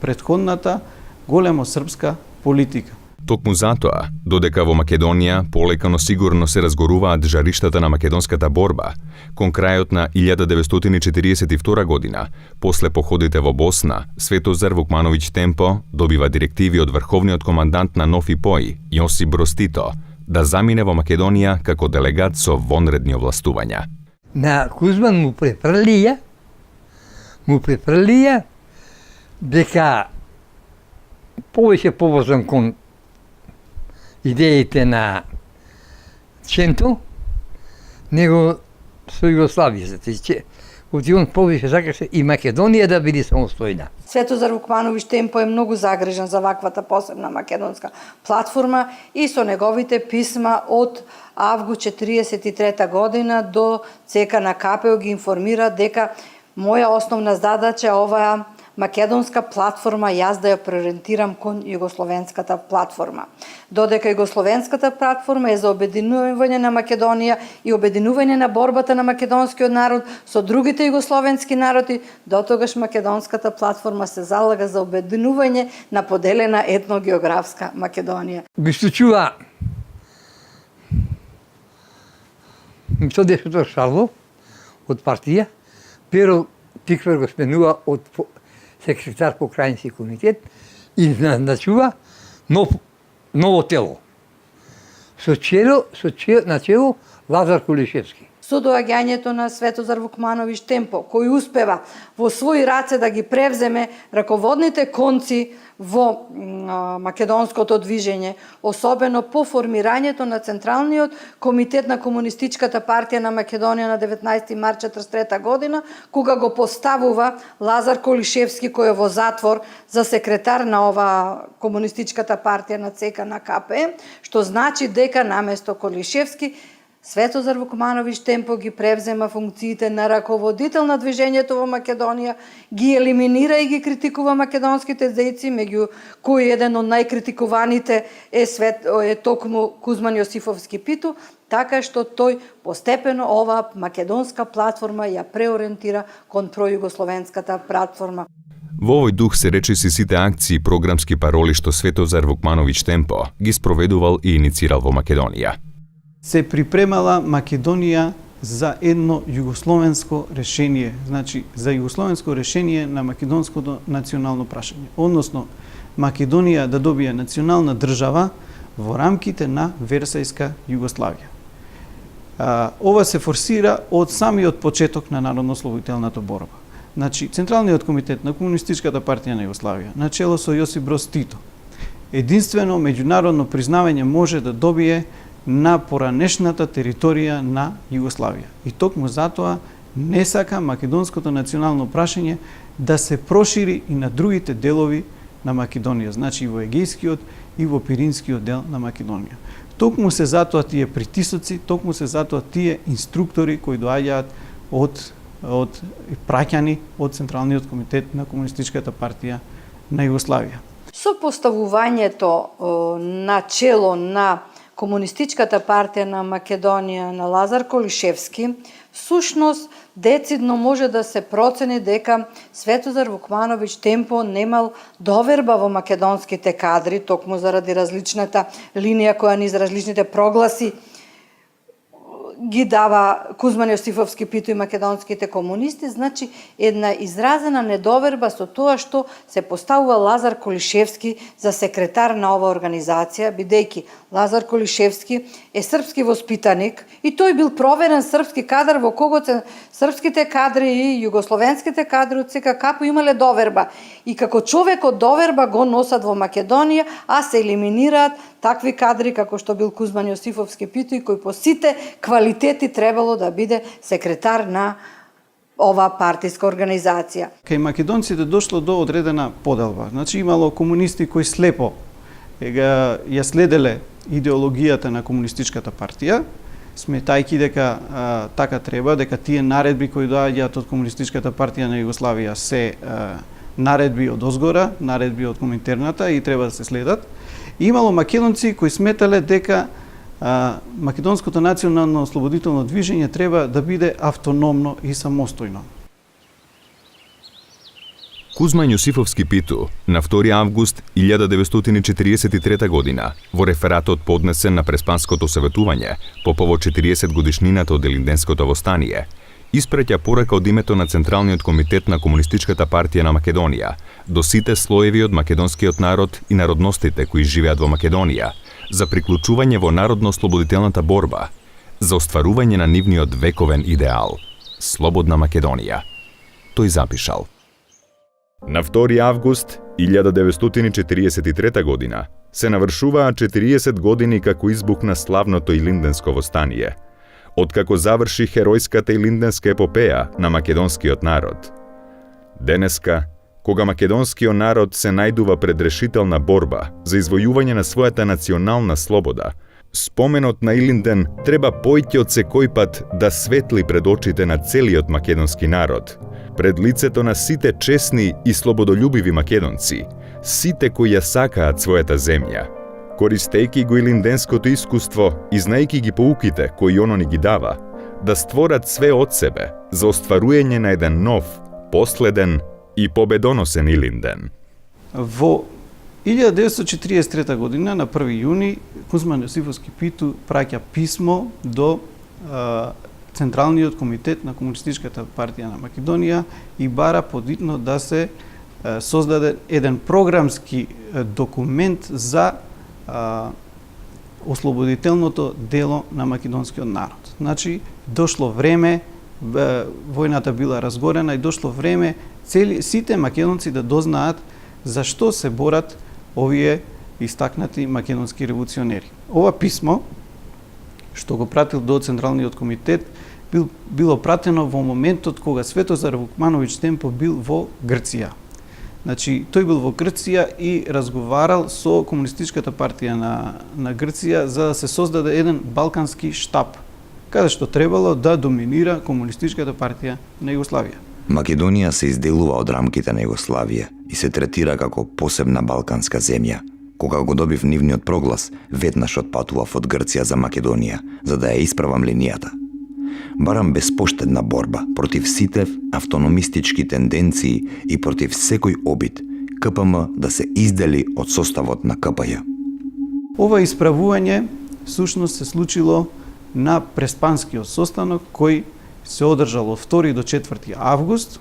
претходната големо српска политика. Токму затоа, додека во Македонија полека но сигурно се разгоруваат жариштата на македонската борба, кон крајот на 1942 година, после походите во Босна, Светозар Вукмановиќ Темпо добива директиви од врховниот командант на НОФ ИПОИ, Јосип Броз Тито, да замине во Македонија како делегат со вонредни овластувања. На Кузман му префрлија дека повеќе повозен кон идеите на Ченто, него со Југославија. Он повеќе сакаше и Македонија да биде самостојна. Светозар Вукмановиќ Темпо е многу загрижен за ваквата посебна македонска платформа и со неговите писма од август 1943 година до ЦК на КПО ги информира дека моја основна задача е оваа македонска платформа јас да ја преориентирам кон југословенската платформа. Додека југословенската платформа е за обединување на Македонија и обединување на борбата на македонскиот народ со другите југословенски народи, дотогаш македонската платформа се залага за обединување на поделена етногеографска Македонија. Ги случува со дешето Шарло од партија, Перо Тиквер го сменува од секретар по крајински комитет и назначува ново тело. На чело Лазар Кулишевски. Со доаѓањето на Светозар Вукмановиќ Темпо, кој успева во своји раце да ги превземе раководните конци во македонското движење, особено по формирањето на Централниот комитет на Комунистичката партија на Македонија на 19 март 1943 година, кога го поставува Лазар Колишевски, кој е во затвор за секретар на ова Комунистичката партија на ЦК на КП, што значи дека наместо Колишевски Светозар Вукмановиќ Темпо ги превзема функциите на раководител на движењето во Македонија, ги елиминира и ги критикува македонските дејци, меѓу кои еден од најкритикуваните е токму Кузман Јосифовски Питу, така што тој постепено ова македонска платформа ја преориентира кон пројугословенската платформа. Во овој дух се речиси сите акции и програмски пароли што Светозар Вукмановиќ Темпо ги спроведувал и иницирал во Македонија. Се припремала Македонија за едно југословенско решение, значи за југословенско решение на македонското национално прашање, односно Македонија да добие национална држава во рамките на Версајска Југославија. Ова се форсира од самиот почеток на народно-ослободителната борба. Значи, Централниот комитет на Комунистичката партија на Југославија, на чело со Јосип Броз Тито, единствено меѓународно признавање може да добие на поранешната територија на Југославија. И токму затоа не сака македонското национално прашање да се прошири и на другите делови на Македонија, значи и во Егејскиот и во Пиринскиот дел на Македонија. Токму се затоа тие притисоци, токму се затоа тие инструктори кои доаѓаат од праќани од Централниот комитет на Комунистичката партија на Југославија. Со поставувањето на чело на Комунистичката партија на Македонија на Лазар Колишевски, сушност децидно може да се процени дека Светозар Вукмановиќ Темпо немал доверба во македонските кадри, токму заради различната линија која низ различните прогласи ги дава Кузман Јосифовски Питу и македонските комунисти, значи една изразена недоверба со тоа што се поставува Лазар Колишевски за секретар на ова организација, бидејќи Лазар Колишевски е српски воспитаник и тој бил проверен српски кадар во кого српските кадри и југословенските кадри од ЦК имале доверба. И како човек од доверба го носат во Македонија, а се елиминираат такви кадри како што бил Кузман Јосифовски Питу и кој по сите квалитети требало да биде секретар на ова партиска организација. Кај македонците дошло до одредена поделба. Значи имало комунисти кои слепо ја следеле идеологијата на Комунистичката партија сметајќи дека така треба, дека тие наредби кои доаѓаат од Комунистичката партија на Југославија се наредби од озгора, наредби од Коминтерната и треба да се следат. И имало македонци кои сметале дека македонското национално ослободително движење треба да биде автономно и самостојно. Кузман Јосифовски Питу на 2 август 1943 година во рефератот поднесен на Преспанското советување по повод 40 годишнината од Илинденското востание, испраќа порака од името на Централниот комитет на Комунистичката партија на Македонија до сите слоеви од македонскиот народ и народностите кои живеат во Македонија за приклучување во народно-ослободителната борба, за остварување на нивниот вековен идеал – слободна Македонија. Тој запишал: На 2 август 1943 година се навршуваат 40 години како избухна славното Илинденско востание, откако заврши херојската Илинденска епопеја на македонскиот народ. Денеска, кога македонскиот народ се најдува пред решителна борба за извојување на својата национална слобода, споменот на Илинден треба поиќе од секој пат да светли пред очите на целиот македонски народ, пред лицето на сите честни и слободолюбиви македонци, сите кои ја сакаат својата земја, користејќи го илинденското искуство и знаејќи ги поуките кои оно ни ги дава, да створат све од себе за остваруење на еден нов, последен и победоносен Илинден. Во 1943 година, на 1 јуни, Кузман Јосифовски Питу праќа писмо до Централниот комитет на Комунистичката партија на Македонија и бара подитно да се создаде еден програмски документ за ослободителното дело на македонскиот народ. Значи, дошло време, војната била разгорена и дошло време сите македонци да дознаат зашто се борат овие истакнати македонски револуционери. Ова писмо, што го пратил до Централниот комитет, било пратено во моментот кога Светозар Вукмановиќ Стемпо бил во Грција. Значи, тој бил во Грција и разговарал со Комунистичката партија на Грција за да се создаде еден балкански штаб, каде што требало да доминира Комунистичката партија на Југославија. Македонија се изделува од рамките на Југославија и се третира како посебна балканска земја. Кога го добив нивниот проглас, веднаш отпатував од Грција за Македонија, за да ја исправам линијата. Барам безпоштедна борба против сите автономистички тенденции и против секој обид КПМ да се издели од составот на КПЈ. Ова исправување сушност се случило на Преспанскиот состанок кој се одржал од 2 до 4 август.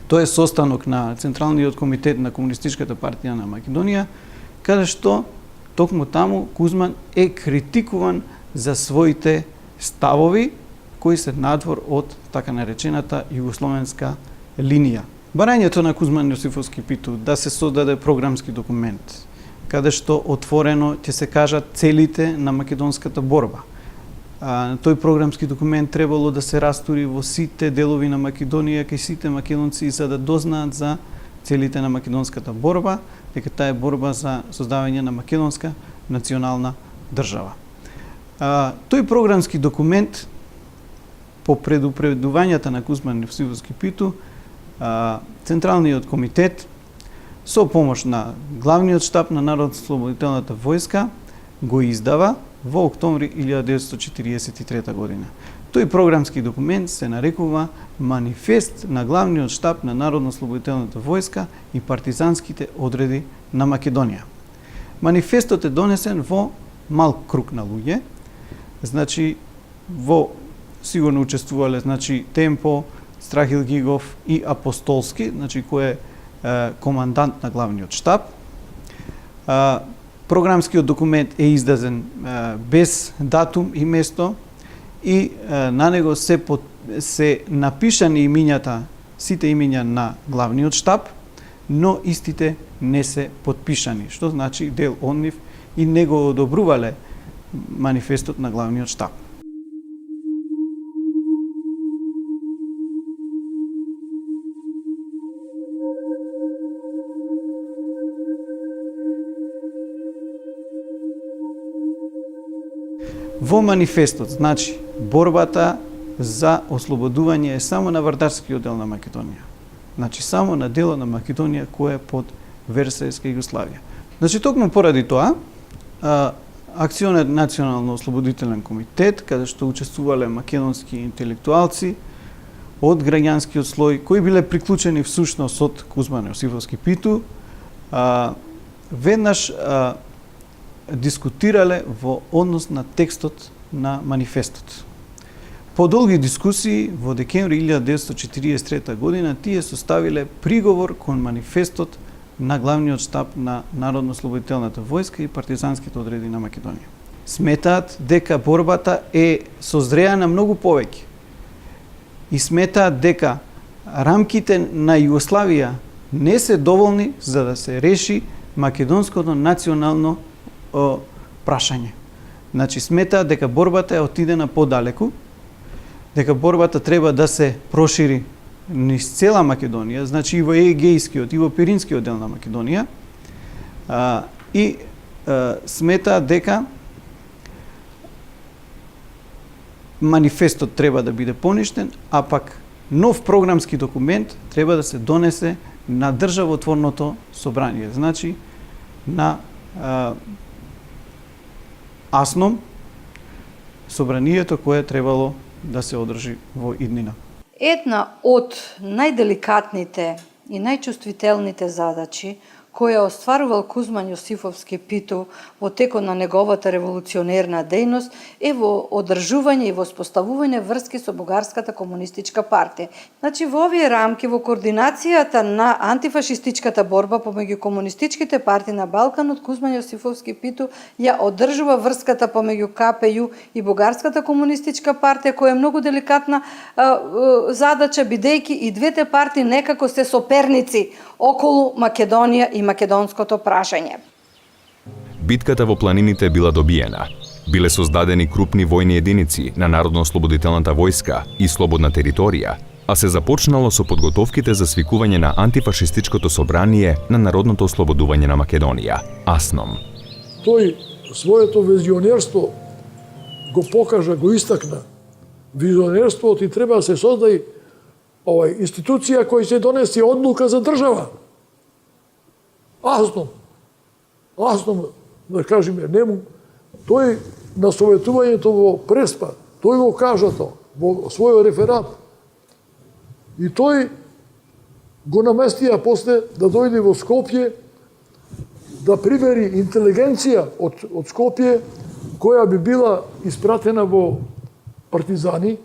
Тој е состанок на Централниот комитет на Комунистичката партија на Македонија, каде што токму таму Кузман е критикуван за своите ставови кои се надвор од така наречената југословенска линија. Барањето на Кузман Јосифовски Питу да се создаде програмски документ, каде што отворено ќе се кажат целите на македонската борба. Тој програмски документ требало да се растури во сите делови на Македонија кај сите македонци за да дознаат за целите на македонската борба, дека таа е борба за создавање на македонска национална држава. Тој програмски документ по предупредувањата на Кузман Јосифовски Питу, Централниот комитет со помош на главниот штаб на Народно-ослободителната војска го издава во октомври 1943 година. Тој програмски документ се нарекува Манифест на главниот штаб на Народно-ослободителната војска и партизанските одреди на Македонија. Манифестот е донесен во мал круг на луѓе, значи во сигурно учествувале Темпо, Страхил Гигов и Апостолски, значи кој е командант на главниот штаб. Програмскиот документ е издаден без датум и место и на него се напишани имињата, сите имиња на главниот штаб, но истите не се подпишани, што значи дел од нив и не го одобрувале манифестот на главниот штаб. Во манифестот, значи, борбата за ослободување е само на вардарскиот дел на Македонија. Значи, само на делот на Македонија кој е под Версајска Југославија. Значи, токму поради тоа, Акционот Национално ослободителен комитет, каде што учествувале македонски интелектуалци од граѓанскиот слој, кои биле приклучени всушност од Кузман Јосифовски Питу, веднаш дискутирале во однос на текстот на манифестот. По долги дискусии, во декември 1943 година, тие составиле приговор кон манифестот на главниот штаб на Народно-ослободителната војска и партизанските одреди на Македонија. Сметаат дека борбата е созреана многу повеќе и сметаат дека рамките на Југославија не се доволни за да се реши македонското национално прашање. Значи, сметаат дека борбата е отидена подалеку, дека борбата треба да се прошири низ цела Македонија, значи и во Егејскиот и во Пиринскиот дел на Македонија, и сметаат дека манифестот треба да биде поништен, а пак нов програмски документ треба да се донесе на државотворното собрание, значи на АСНОМ, собранието кое требало да се одржи во иднина. Една од најделикатните и најчувствителните задачи која остварувал Кузман Јосифовски Питу во текот на неговата револуционерна дејност е во одржување и воспоставување врски со Бугарската комунистичка партија. Значи, во овие рамки, во координацијата на антифашистичката борба помеѓу комунистичките партии на Балканот, Кузман Јосифовски Питу ја одржува врската помеѓу КПЈ и Бугарската комунистичка партија, која е многу деликатна задача, бидејќи и двете партии некако се соперници околу Македонија и македонското прашање. Битката во планините била добиена. Биле создадени крупни војни единици на Народно-ослободителната војска и слободна територија, а се започнало со подготовките за свикување на антифашистичкото собрание на Народното ослободување на Македонија, АСНОМ. Тој своето визионерство го покажа, го истакна. Визионерството ти треба да се создаде институција која се донесе одлука за држава. Асном, да кажеме, нему, тој на советувањето во Преспа, тој го кажа то во својот реферат. И тој го наместија после да дојде во Скопје, да прибери интелигенција од Скопје, која би била испратена во партизаните,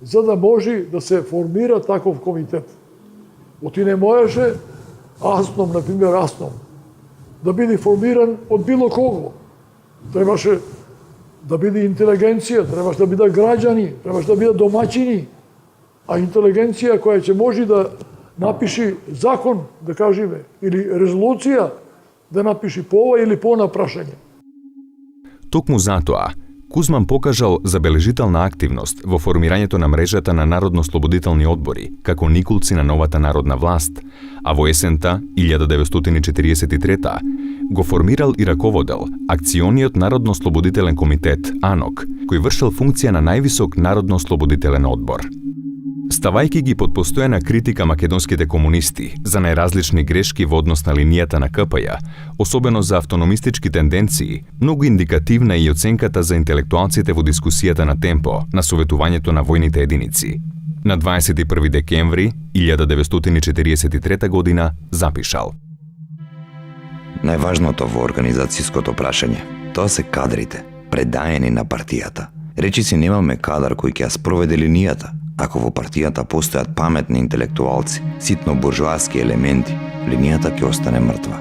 за да може да се формира таков комитет. Оти не можеше АСНОМ, например, да биде формиран од било кого. Требаше да биде интелигенција, требаше да биде граѓани, требаше да биде домаќини, а интелигенција која ќе може да напиши закон, да кажеме, или резолуција, да напиши по ова или по она прашање. Токму затоа, Кузман покажал забележителна активност во формирањето на мрежата на народно-ослободителни одбори, како никулци на новата народна власт, а во есента 1943 го формирал и раководел Акциониот народно-ослободителен комитет, АНОК, кој вршел функција на највисок народно-ослободителен одбор. Ставајќи ги под постојана критика македонските комунисти за најразлични грешки во однос на линијата на КПЈ, особено за автономистички тенденции, многу индикативна е и оценката за интелектуалците во дискусијата на Темпо на советувањето на војните единици. На 21 декември 1943 година запишал: Најважното во организацијското прашање, тоа се кадрите, предаени на партијата. Речиси немаме кадар кој ќе ја спроведе линијата. Ако во партијата постојат паметни интелектуалци, ситно буржуаски елементи, линијата ќе остане мртва.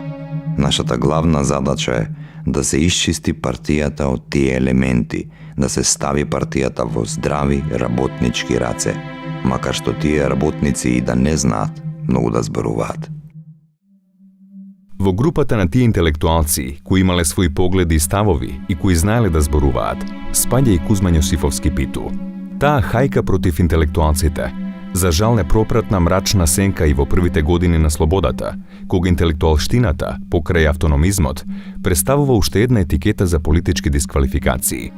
Нашата главна задача е да се исчисти партијата од тие елементи, да се стави партијата во здрави работнички раце, макар што тие работници и да не знаат многу да зборуваат. Во групата на тие интелектуалци, кои имале своји погледи и ставови и кои знаеле да зборуваат, спаѓа и Кузман Јосифовски Питу. Таа хајка против интелектуалците, за жал непропратна мрачна сенка и во првите години на слободата, кога интелектуалштината, покрај автономизмот, представува уште една етикета за политички дисквалификации.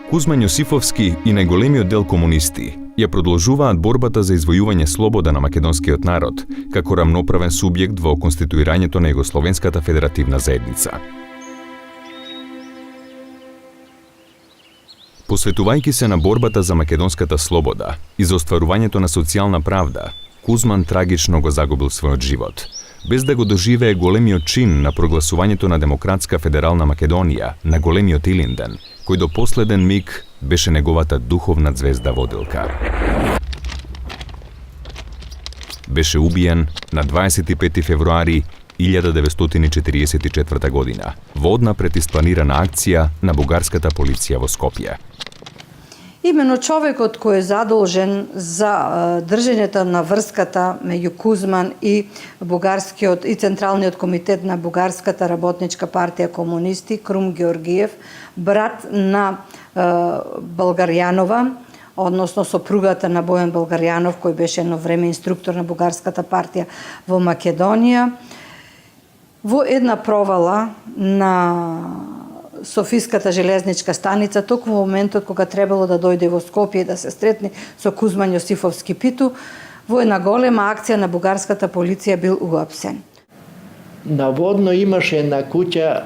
Кузман Јосифовски и најголемиот дел комунисти ја продолжуваат борбата за извојување слобода на македонскиот народ, како рамноправен субјект во конституирањето на Југословенската федеративна заедница. Посветувајќи се на борбата за македонската слобода и за остварувањето на социјална правда, Кузман трагично го загубил својот живот, без да го доживее големиот чин на прогласувањето на демократска федерална Македонија на големиот Илинден, кој до последен миг беше неговата духовна звезда водилка. Беше убиен на 25 февруари 1944 година во одна предиспланирана акција на бугарската полиција во Скопје. Именно човекот кој е задолжен за држењето на врската меѓу Кузман и бугарскиот и Централниот комитет на Бугарската работничка партија комунисти, Крум Георгиев, брат на Българјанова, односно сопругата на Бојан Българјанов, кој беше едно време инструктор на Бугарската партија во Македонија, во една провала на Софиската железничка станица, токму во моментот кога требало да дојде во Скопје да се стретне со Кузман Јосифовски Питу, во една голема акција на бугарската полиција бил уапсен. Наводно имаше една куќа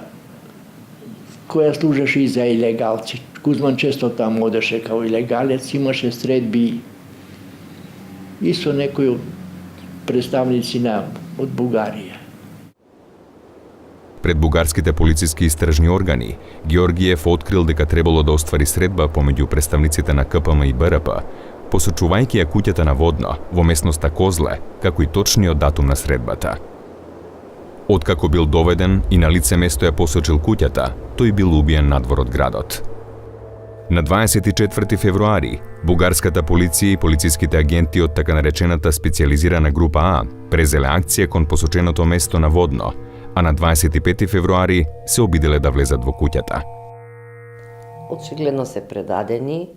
која служеше и за илегалци. Кузман често таму одеше као илегалец, имаше средби и со некои представници од Бугарија. Пред бугарските полициски истражни органи, Георгиев открил дека требало да оствари средба помеѓу представниците на КПМ и БРП, посочувајќи ја куќата наводно во местноста Козле, како и точниот датум на средбата. Откако бил доведен и на лице место ја посочил куќата, тој бил убиен надвор од градот. На 24 февруари, бугарската полиција и полициските агенти од така наречената специализирана група А презеле акција кон посоченото место наводно, а на 25 февруари се обиделе да влезат во куќата. Очигледно се предадени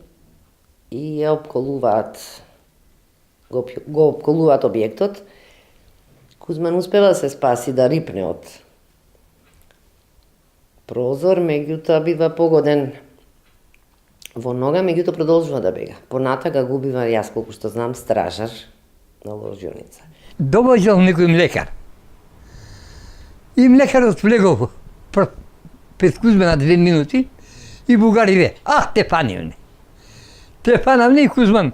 и ја го обколуваат објектот. Кузман успела да се спаси, да рипне од прозор, меѓутоа бива погоден во нога, меѓутоа продолжува да бега. Понатака го убива, јас колку што знам, стражар на ложјоница. Доаѓал некој млекар. И млекарот влегол пред Кузмана 2 минути и бугари ве, те панивне. Те панавне и Кузман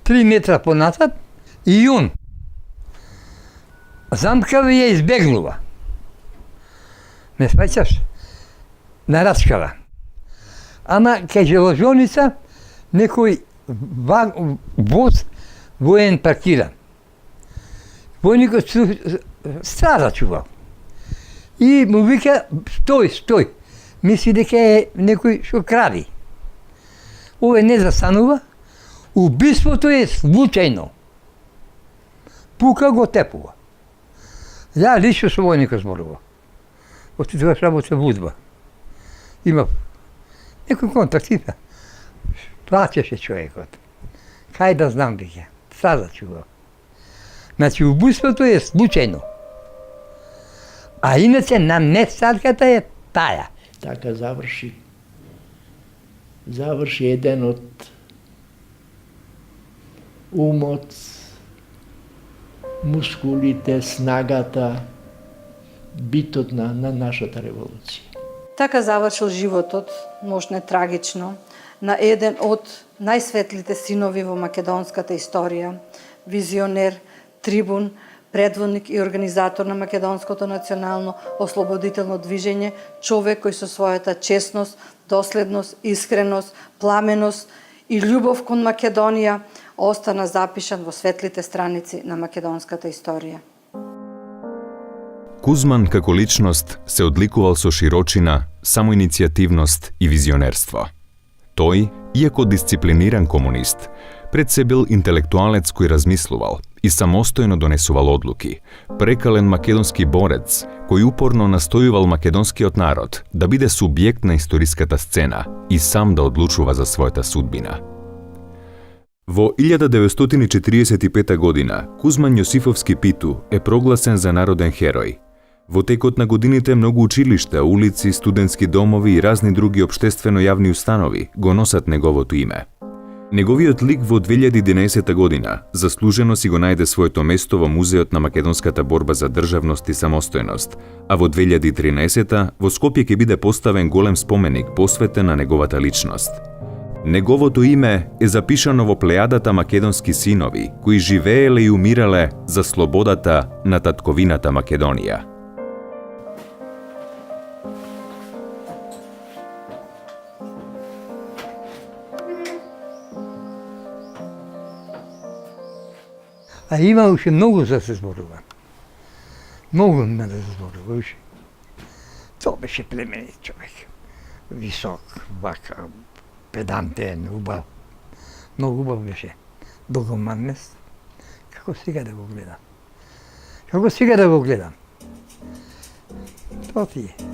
3 метра понатат и он замкава и ја избегнува. Не сваќаш? Нарачкава. Ама кај желозоница некој воз воен паркира. Војникот стража чувал. И му вика, стој. Мисли дека е некој што кради. Овој не застанува. Убиството е случајно. Пука го тепува. Ја лично со војникот зборува. Отидуваш работа Будва. Има некој контакт има. Плачеше човекот. Кај да знам дека. Стража чувал. Значи, убиството е случајно. А иначе наместатката е таја. Така заврши еден од умот, мускулите, снагата, битот на нашата револуција. Така завршил животот, можне трагично, на еден од најсветлите синови во македонската историја, визионер, трибун, предводник и организатор на македонското национално ослободително движење, човек кој со својата честност, доследност, искреност, пламеност и љубов кон Македонија остана запишан во светлите страници на македонската историја. Кузман како личност се одликувал со широчина, самоиницијативност и визионерство. Тој, иако дисциплиниран комунист, пред се бил интелектуалец кој размислувал и самостојно донесувал одлуки, прекален македонски борец кој упорно настојувал македонскиот народ да биде субјект на историската сцена и сам да одлучува за својата судбина. Во 1945 година Кузман Јосифовски Питу е прогласен за народен херој. Во текот на годините многу училишта, улици, студентски домови и разни други општествено јавни установи го носат неговото име. Неговиот лик во 2011 година заслужено си го најде своето место во Музеот на македонската борба за државност и самостојност, а во 2013 во Скопје ќе биде поставен голем споменик посветен на неговата личност. Неговото име е запишано во плејадата македонски синови кои живееле и умирале за слободата на татковината Македонија. А има уште многу за се зборува. Многу има да се зборува уште. Тоа беше племенит човек. Висок, вака, педантен, убав. Многу убав беше. Долгоманест. Како сега да го гледам? Како сега да го гледам? Тоа ти е.